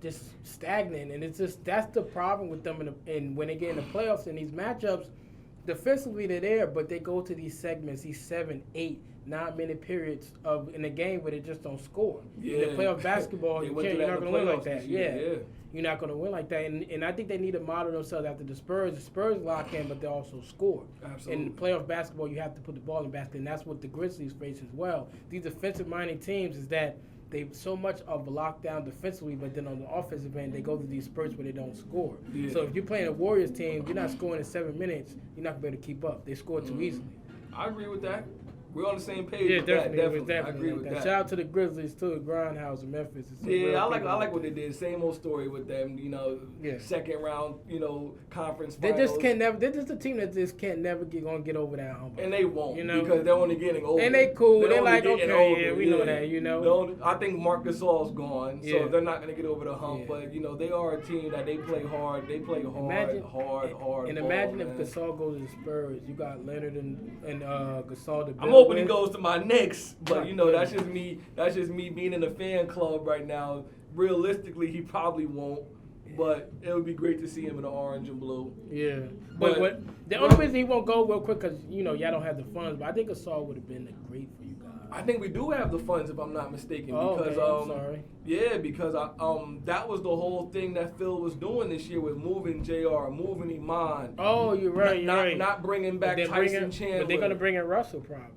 S2: just stagnant. And it's just that's the problem with them and when they get in the playoffs in these matchups. Defensively, they're there, but they go to these segments, these 7, 8, 9-minute periods in the game where they just don't score.
S1: Yeah.
S2: In the playoff basketball, you're not going to win like that.
S1: Yeah.
S2: You're not going to win like that. And I think they need to model themselves after the Spurs. The Spurs lock in, but they also score.
S1: Absolutely.
S2: In playoff basketball, you have to put the ball in the basket, and that's what the Grizzlies face as well. These defensive-minded teams is that they so much of lockdown defensively, but then on the offensive end, they go to these spurts where they don't score. Yeah. So if you're playing a Warriors team, you're not scoring in 7 minutes, you're not going to be able to keep up. They score too easily.
S1: I agree with that. We're on the same page.
S2: Yeah,
S1: with
S2: definitely.
S1: that. I agree with that.
S2: Shout out to the Grizzlies too, the Grindhouse in Memphis.
S1: Yeah, I like what they did. Same old story with them. Second round, conference finals.
S2: They just can't never. They're just a team that just can't never get over that hump.
S1: And they won't, because they're only getting older.
S2: And they cool. They're like, okay,
S1: older.
S2: Yeah, we know that.
S1: I think Marc Gasol's gone, so they're not going to get over the hump.
S2: Yeah.
S1: But they are a team that they play hard. They play hard.
S2: And imagine if Gasol goes to the Spurs. You got Leonard and Gasol.
S1: I'm hoping he goes to my Knicks, but that's just me. That's just me being in the fan club right now. Realistically, he probably won't, but it would be great to see him in the orange and blue.
S2: Yeah, but the only reason he won't go real quick because y'all don't have the funds. But I think Gasol would have been great for you guys.
S1: I think we do have the funds, if I'm not mistaken. Because
S2: I'm sorry.
S1: Yeah, because that was the whole thing that Phil was doing this year with moving JR, moving Iman.
S2: Oh, you're right.
S1: Not bringing back Tyson Chandler.
S2: But they're gonna bring in Russell probably.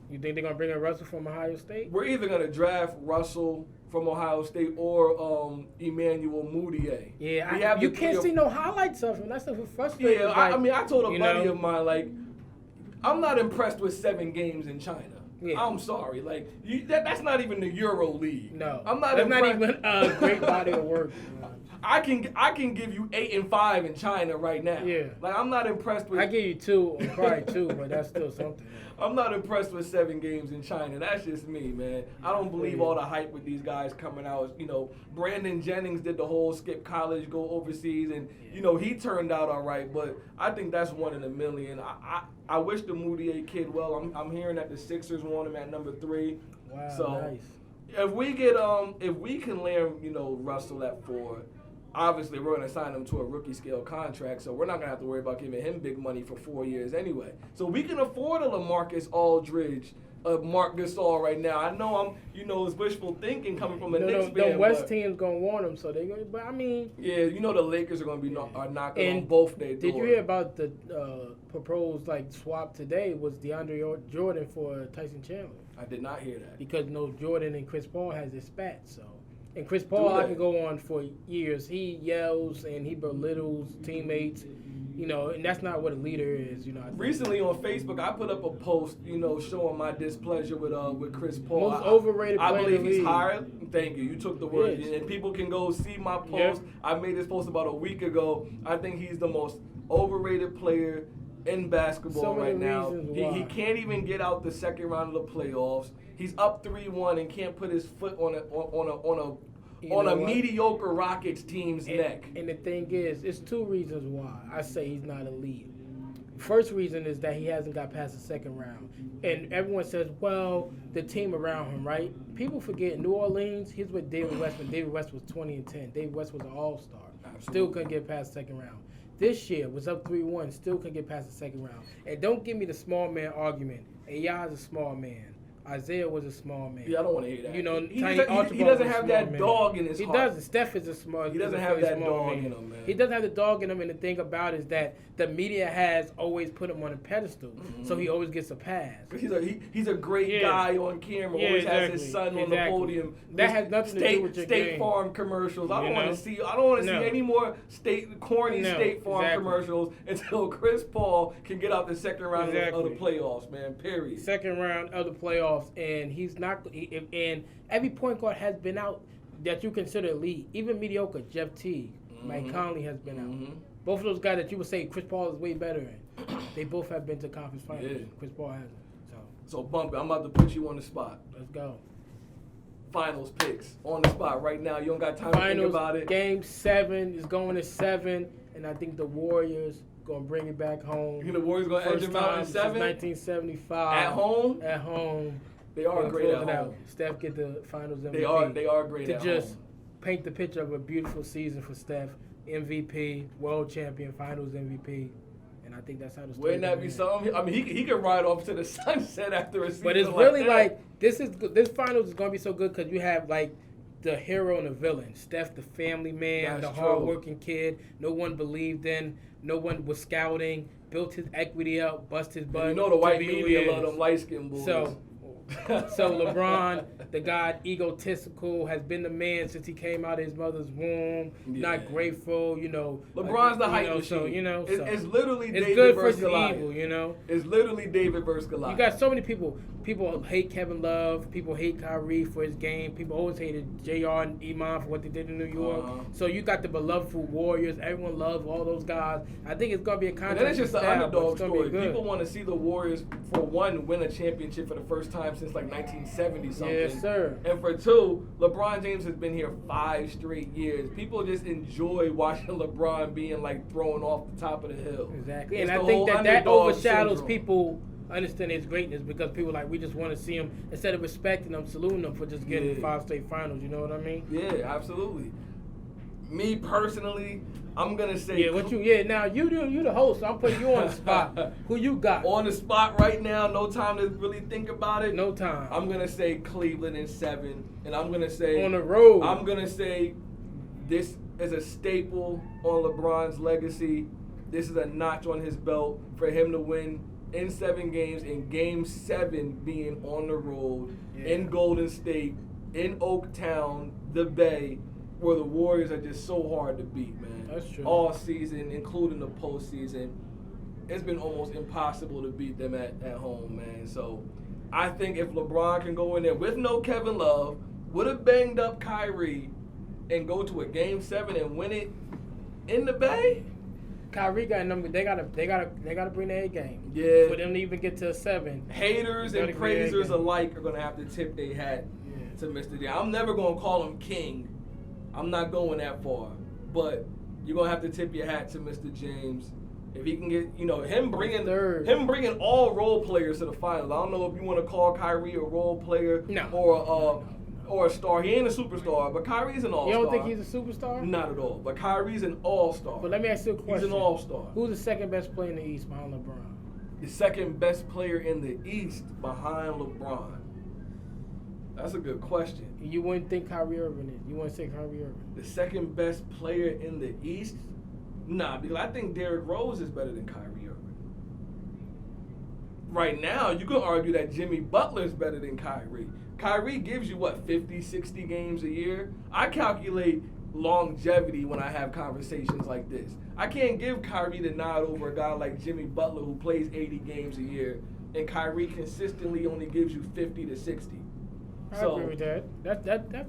S2: You think they're going to bring in Russell from Ohio State?
S1: We're either going to draft Russell from Ohio State or Emmanuel Mudiay.
S2: Yeah, you can't see no highlights of him. That stuff is frustrating.
S1: Yeah, I mean, I told a buddy of mine, like, I'm not impressed with 7 games in China. Yeah. I'm sorry, like that's not even the Euro League.
S2: No,
S1: I'm not.
S2: That's not even a great body of work.
S1: I can give you 8 and 5 in China right now.
S2: Yeah,
S1: like I'm not impressed with.
S2: I give you 2, probably 2, but that's still something.
S1: I'm not impressed with 7 games in China. That's just me, man. I don't believe all the hype with these guys coming out. You know, Brandon Jennings did the whole skip college, go overseas, and you know he turned out all right. But I think that's 1 in a million. I wish the Mudiay kid well. I'm hearing that the Sixers want him at number 3.
S2: Wow,
S1: so
S2: nice.
S1: If we can land Russell at 4. Obviously, we're going to sign him to a rookie scale contract, so we're not going to have to worry about giving him big money for 4 years anyway. So we can afford a LaMarcus Aldridge, a Marc Gasol right now. I know it's wishful thinking coming from a Knicks fan.
S2: The West team's going to want him, so they're going to, but I mean.
S1: Yeah, the Lakers are going to be knocking on both their doors.
S2: Did you hear about the proposed swap today was DeAndre Jordan for Tyson Chandler?
S1: I did not hear that.
S2: Because Jordan and Chris Paul has this spat, so. And Chris Paul, I can go on for years. He yells and he belittles teammates, and that's not what a leader is,
S1: Recently on Facebook, I put up a post, showing my displeasure with Chris Paul.
S2: Most overrated player
S1: I believe he's
S2: league.
S1: hired. Thank you. You took the word.
S2: Yes.
S1: And people can go see my post. Yep. I made this post about a week ago. I think he's the most overrated player in basketball right now. He can't even get out the second round of the playoffs. He's up 3-1 and can't put his foot on a mediocre Rockets team's neck.
S2: And the thing is, it's 2 reasons why I say he's not elite. First reason is that he hasn't got past the second round. And everyone says, well, the team around him, right? People forget New Orleans, he's with David West when David West was 20-10. David West was an all-star. Still couldn't get past the second round. This year was up 3-1, still couldn't get past the second round. And don't give me the small man argument. Ayaz is a small man. Isaiah was a small man.
S1: Yeah, I don't want to hear that.
S2: He
S1: doesn't have that dog in his heart.
S2: He doesn't. Steph is a small.
S1: He doesn't have that dog in him, man.
S2: He doesn't have the dog in him, and the thing about it is that the media has always put him on a pedestal, so he always gets a pass.
S1: He's a great guy on camera. Always has his son on the podium.
S2: That has nothing to do with your
S1: State
S2: game.
S1: Farm commercials. I don't want to see any more corny State Farm commercials until Chris Paul can get out the second round of the playoffs, man. Period.
S2: Second round of the playoffs, and he's not. And every point guard has been out that you consider elite, even mediocre. Jeff Teague, Mike Conley has been out. Both of those guys that you would say Chris Paul is way better in, they both have been to conference finals. Yeah. Chris Paul hasn't.
S1: So Bumpy, I'm about to put you on the spot.
S2: Let's go.
S1: Finals picks on the spot right now. You don't got time to think about it.
S2: Game 7 is going to 7, and I think the Warriors gonna bring it back home.
S1: You think the Warriors gonna edge them out in 7?
S2: 1975.
S1: At home.
S2: At home.
S1: They are great at home.
S2: Steph get the Finals MVP.
S1: They are great at home.
S2: To just paint the picture of a beautiful season for Steph. MVP, world champion, Finals MVP. And I think that's how the story.
S1: Wouldn't that be something? I mean, he could ride off to the sunset after a season.
S2: But it's really this Finals is gonna be so good because you have the hero and the villain. Steph, the family man, the hardworking kid. No one believed in. No one was scouting. Built his equity up. Bust his butt.
S1: And the white media love them light skinned boys.
S2: So LeBron, the guy egotistical, has been the man since he came out of his mother's womb. Not grateful,
S1: LeBron's the hype machine. It's literally
S2: it's
S1: David
S2: good
S1: versus
S2: for
S1: Goliath.
S2: evil,
S1: It's literally David versus Goliath.
S2: You got so many people. People hate Kevin Love. People hate Kyrie for his game. People always hated JR and Iman for what they did in New York. So you got the beloved Warriors. Everyone loves all those guys. I think it's going to be a contest.
S1: And then it's just the underdog story. People want to see the Warriors, for one, win a championship for the first time since 1970 something.
S2: Yes, sir.
S1: And for 2, LeBron James has been here 5 straight years. People just enjoy watching LeBron being thrown off the top of the hill.
S2: Exactly. And I think that overshadows people understand his greatness because people we just want to see him instead of respecting him, saluting him for just getting 5 state finals. You know what I mean?
S1: Yeah, absolutely. Me personally, I'm gonna say
S2: now you the host, so I'm putting you on the spot. Who you got?
S1: On the spot right now, no time to really think about it.
S2: No time.
S1: I'm gonna say Cleveland in 7, and I'm gonna say
S2: on the road.
S1: I'm gonna say this is a staple on LeBron's legacy. This is a notch on his belt for him to win in 7 games, and Game 7 being on the road in Golden State in Oaktown, the Bay, where the Warriors are just so hard to beat, man.
S2: That's true.
S1: All season, including the postseason, it's been almost impossible to beat them at home, man. So I think if LeBron can go in there with no Kevin Love, with a banged up Kyrie, and go to a Game 7 and win it in the Bay.
S2: Kyrie got number. They gotta bring their A game.
S1: Yeah.
S2: For them to even get to a 7.
S1: Haters and praisers alike are gonna have to tip their hat to Mr. J. I'm never gonna call him king. I'm not going that far, but you're gonna have to tip your hat to Mr. James. If he can get, him bringing all role players to the finals. I don't know if you want to call Kyrie a role player or a star. He ain't a superstar, but Kyrie's an all-star.
S2: You don't think he's a superstar?
S1: Not at all. But Kyrie's an all-star.
S2: But let me ask you a question.
S1: He's an all-star.
S2: Who's the second best player in the East behind LeBron?
S1: The second best player in the East behind LeBron. That's a good question.
S2: You wouldn't think Kyrie Irving is. You wouldn't say Kyrie Irving.
S1: The second best player in the East? Nah, because I think Derrick Rose is better than Kyrie Irving. Right now, you could argue that Jimmy Butler is better than Kyrie. Kyrie gives you, 50, 60 games a year? I calculate longevity when I have conversations like this. I can't give Kyrie the nod over a guy like Jimmy Butler who plays 80 games a year, and Kyrie consistently only gives you 50 to 60.
S2: I agree with that.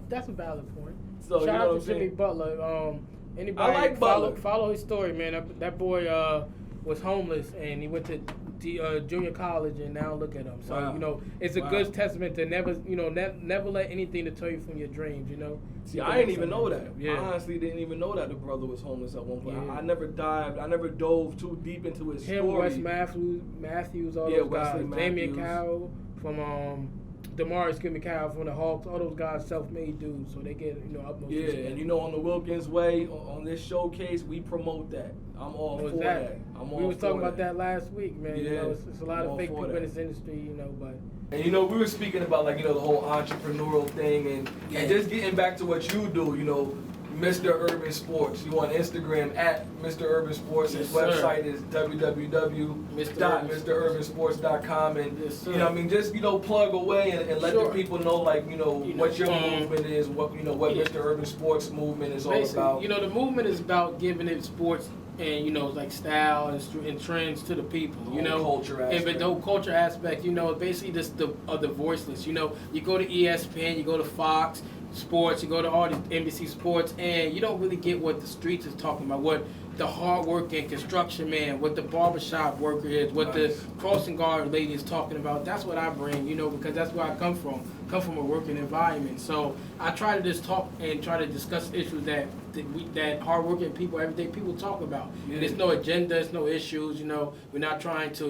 S2: That's a valid point.
S1: So,
S2: shout out to Jimmy Butler. Anybody
S1: I like Butler.
S2: Follow his story, man. That boy was homeless and he went to junior college, and now look at him. So
S1: wow.
S2: It's a good testament to never let anything deter you from your dreams.
S1: See, I didn't even know that.
S2: Yeah.
S1: I honestly didn't even know that the brother was homeless at one point.
S2: Yeah.
S1: I never dove too deep into his
S2: story.
S1: Wes
S2: Matthews, all those guys. Damian Cowell from DeMaurice Carroll from the Hawks, all those guys self-made dudes, so they get utmost respect.
S1: Yeah, and on the Wilkins way, on this showcase, we promote that. I'm all for that.
S2: We was talking about that last week, man.
S1: Yeah,
S2: it's a lot of fake people in this industry, but.
S1: And we were speaking about the whole entrepreneurial thing, and just getting back to what you do, Mr. Urban Sports. You on Instagram at Mr. Urban Sports. His website is www.mrurbansports.com. And just plug away and let the people know what your movement is, what Mr. Urban Sports movement is all about.
S2: The movement is about giving it sports and style and trends to the people.
S1: Culture aspect.
S2: And the whole culture aspect. Basically just the voiceless. You go to ESPN, you go to Fox Sports, you go to all the NBC Sports, and you don't really get what the streets is talking about, what the hard-working construction man, what the barbershop worker is, what the crossing guard lady is talking about. That's what I bring, because that's where I come from a working environment. So I try to just talk and try to discuss issues that hard-working people, everyday people talk about. Yeah. And there's no agenda, there's no issues, We're not trying to,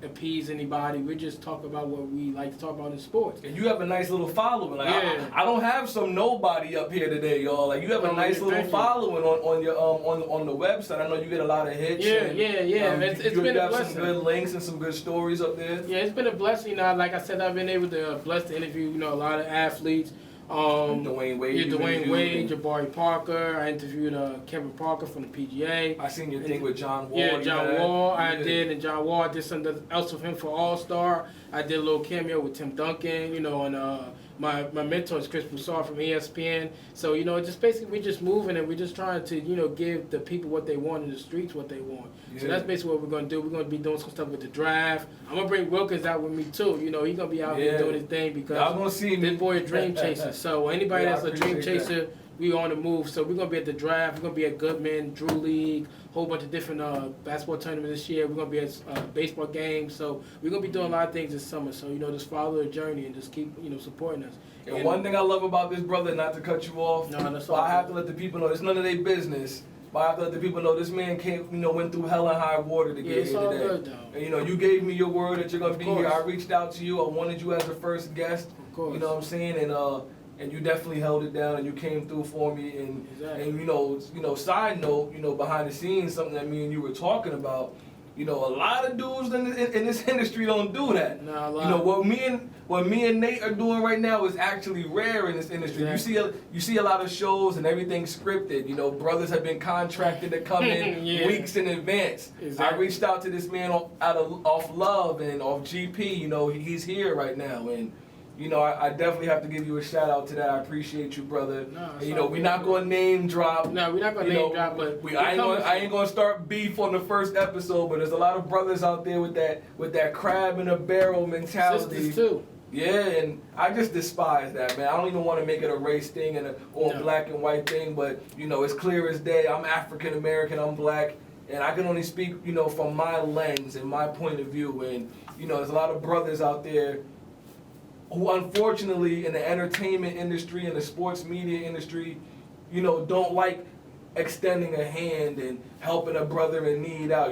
S2: appease anybody. We just talk about what we like to talk about in sports.
S1: And you have a nice little following. I don't have some nobody up here today, y'all. You have a nice little following on your on the website. I know you get a lot of hits.
S2: Yeah.
S1: It's been a blessing. Some good links and some good stories up there.
S2: Yeah, it's been a blessing. Like I said, I've been able to bless to interview, a lot of athletes.
S1: Dwayne Wade,
S2: Jabari Parker. I interviewed Kevin Parker from the PGA.
S1: I seen your thing with John Wall.
S2: Yeah, John Wall. I did, and John Wall. I did something else with him for All-Star. I did a little cameo with Tim Duncan, and my mentor is Chris Broussard from ESPN. So, just basically we're just moving and we're just trying to, give the people what they want in the streets, what they want. Yeah. So that's basically what we're going to do. We're going to be doing some stuff with the draft. I'm going to bring Wilkins out with me too. He's going to be out here doing his thing because
S1: I'm gonna see
S2: this boy a dream chaser. So anybody that's a dream chaser, we on the move. So we're going to be at the draft. We're going to be at Goodman, Drew League, whole bunch of different basketball tournaments this year. We're going to be at baseball games. So we're going to be doing a lot of things this summer. So, just follow the journey and just keep, supporting us.
S1: And one thing I love about this brother, not to cut you off, but I have to let the people know it's none of their business. But I have to let the people know this man came, went through hell and high water to get here today.
S2: Good, though.
S1: And you gave me your word that you're gonna be here. I reached out to you. I wanted you as the first guest.
S2: Of course.
S1: You know what I'm saying? And you definitely held it down and you came through for me. And side note, behind the scenes, something that me and you were talking about. A lot of dudes in this industry don't do that. What me and Nate are doing right now is actually rare in this industry. Exactly. You see a lot of shows and everything scripted. Brothers have been contracted to come in weeks in advance. Exactly. I reached out to this man off love and off GP. He's here right now, and I definitely have to give you a shout out to that. I appreciate you, brother.
S2: No,
S1: And, we're not going to name drop.
S2: No, we're not going to name drop, but
S1: I ain't going to start beef on the first episode, but there's a lot of brothers out there with that crab in a barrel mentality.
S2: Sisters too.
S1: Yeah, and I just despise that, man. I don't even want to make it a race thing or a black and white thing, but, it's clear as day. I'm African American, I'm black, and I can only speak, from my lens and my point of view. And, there's a lot of brothers out there who, unfortunately, in the entertainment industry and the sports media industry, don't like extending a hand and helping a brother in need out.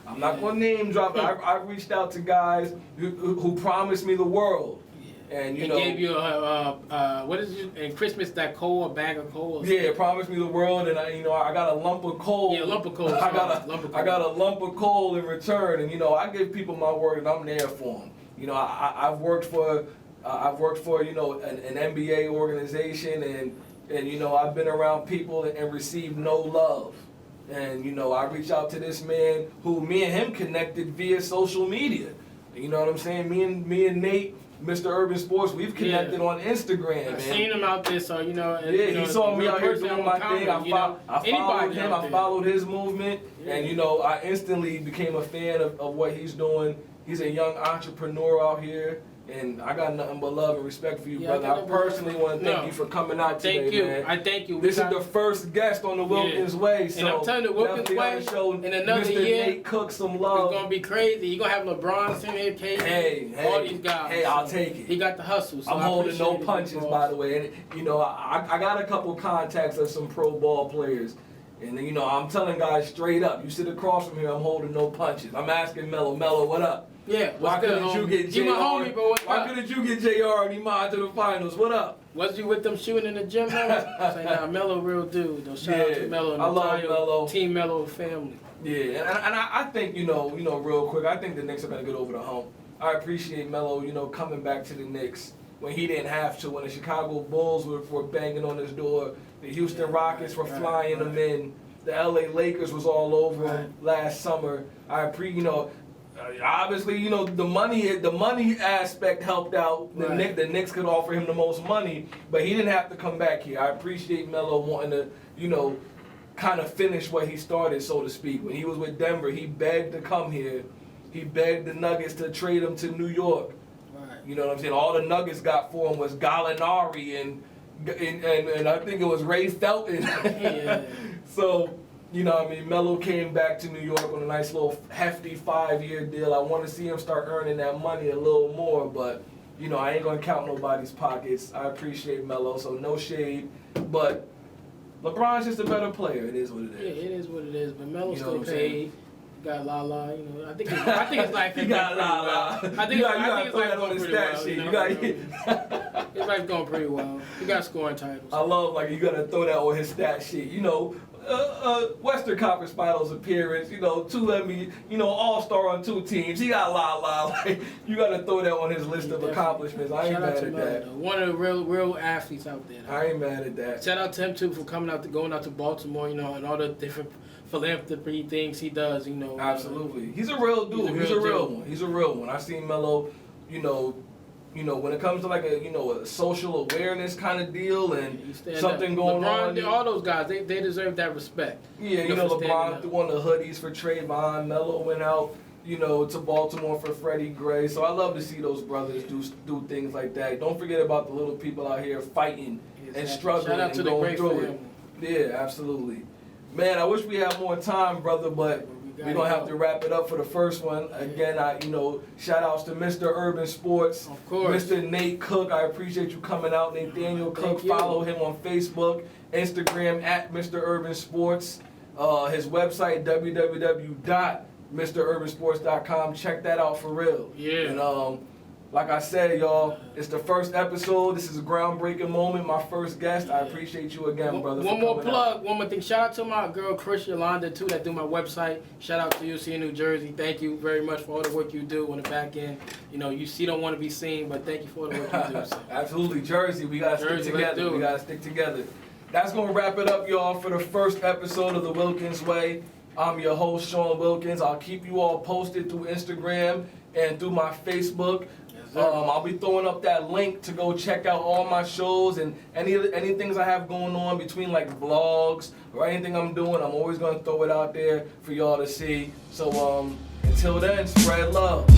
S1: I'm not going to name drop, but I've reached out to guys who promised me the world. And
S2: they gave you what is it in Christmas, that coal, a bag of coal?
S1: Yeah, promised me the world, and I got a lump of coal.
S2: Yeah, lump of coal.
S1: I got a lump of coal in return, and I give people my word, and I'm there for them. I've worked for an NBA organization, and I've been around people and received no love. And I reached out to this man who me and him connected via social media. You know what I'm saying? Me and Nate, Mr. Urban Sports, we've connected on Instagram.
S2: I seen him out there, so
S1: he saw me out here doing my thing. I followed his movement, and I instantly became a fan of what he's doing. He's a young entrepreneur out here, and I got nothing but love and respect for you, brother. I personally want to thank you for coming out today, man.
S2: I thank you.
S1: This is the first guest on the Wilkins Way, so
S2: and I'm telling you, Wilkins Way in another
S1: Mr.
S2: year,
S1: Nate Cook some love.
S2: It's gonna be crazy. You're gonna have LeBron sitting here, KD, all these guys.
S1: Hey, I'll take it.
S2: He got the hustle. So
S1: I'm holding no punches, by the way. And I got a couple contacts of some pro ball players. And I'm telling guys straight up, you sit across from here, I'm holding no punches. I'm asking Mello, what up?
S2: Yeah,
S1: why couldn't you get JR? Why couldn't you get JR and Iman to the finals? What up?
S2: Was you with them shooting in the gym? Say, nah, Mello real dude. Though. Shout out to Mello and
S1: I love Mello.
S2: Team Mello family.
S1: Yeah, and I think real quick, I think the Knicks are gonna get over the hump. I appreciate Mello, coming back to the Knicks when he didn't have to. When the Chicago Bulls were banging on his door, the Houston Rockets were flying him in. The LA Lakers was all over him last summer. Obviously, the money aspect helped out. The Knicks could offer him the most money, but he didn't have to come back here. I appreciate Mello wanting to, kind of finish what he started, so to speak. When he was with Denver, he begged to come here. He begged the Nuggets to trade him to New York.
S2: Right.
S1: You know what I'm saying? All the Nuggets got for him was Gallinari and I think it was Ray Felton.
S2: Yeah.
S1: So. Mello came back to New York on a nice little hefty 5-year deal. I want to see him start earning that money a little more, but, I ain't going to count nobody's pockets. I appreciate Mello, so no shade. But LeBron's just a better player. It is what it is.
S2: Yeah, it is what it is, but Melo still paid. Got La, I think it's like
S1: he got La.
S2: I think it's like
S1: on his stat sheet.
S2: His life's going pretty well. He got scoring titles.
S1: I love you got to throw that on his stat sheet. Western Conference Finals appearance. 2 NBA, All-Star on 2 teams. He got La. You got to throw that on his list of accomplishments. I ain't mad at that.
S2: One of the real athletes out there.
S1: I ain't mad at that.
S2: Shout out to him too for going out to Baltimore. And all the different philanthropy things he does.
S1: Absolutely. He's a real dude. He's a real one. I seen Mello. When it comes to a social awareness kind of deal and something going on.
S2: All those guys, they deserve that respect.
S1: Yeah, LeBron threw on the hoodies for Trayvon. Mello went out, to Baltimore for Freddie Gray. So I love to see those brothers do things like that. Don't forget about the little people out here fighting and struggling
S2: Shout out to
S1: and going through
S2: family.
S1: it. Yeah, absolutely. Man, I wish we had more time, brother, but we're going to have to wrap it up for the first one. Again, shout outs to Mr. Urban Sports.
S2: Of course.
S1: Mr. Nate Cook, I appreciate you coming out. Nathaniel Cook, follow him on Facebook, Instagram at Mr. Urban Sports. His website, www.mrurbansports.com. Check that out for real.
S2: Yeah.
S1: And like I said, y'all, it's the first episode. This is a groundbreaking moment. My first guest. I appreciate you again, brother.
S2: One more thing. Shout out to my girl, Chris Yolanda, too, that do my website. Shout out to UC in New Jersey. Thank you very much for all the work you do on the back end. You don't want to be seen, but thank you for all the work you do. So.
S1: Absolutely. Jersey, we got to stick together. We got to stick together. That's going to wrap it up, y'all, for the first episode of The Wilkins Way. I'm your host, Sean Wilkins. I'll keep you all posted through Instagram and through my Facebook. I'll be throwing up that link to go check out all my shows and any things I have going on between like vlogs or anything I'm doing. I'm always gonna throw it out there for y'all to see. So until then, spread love.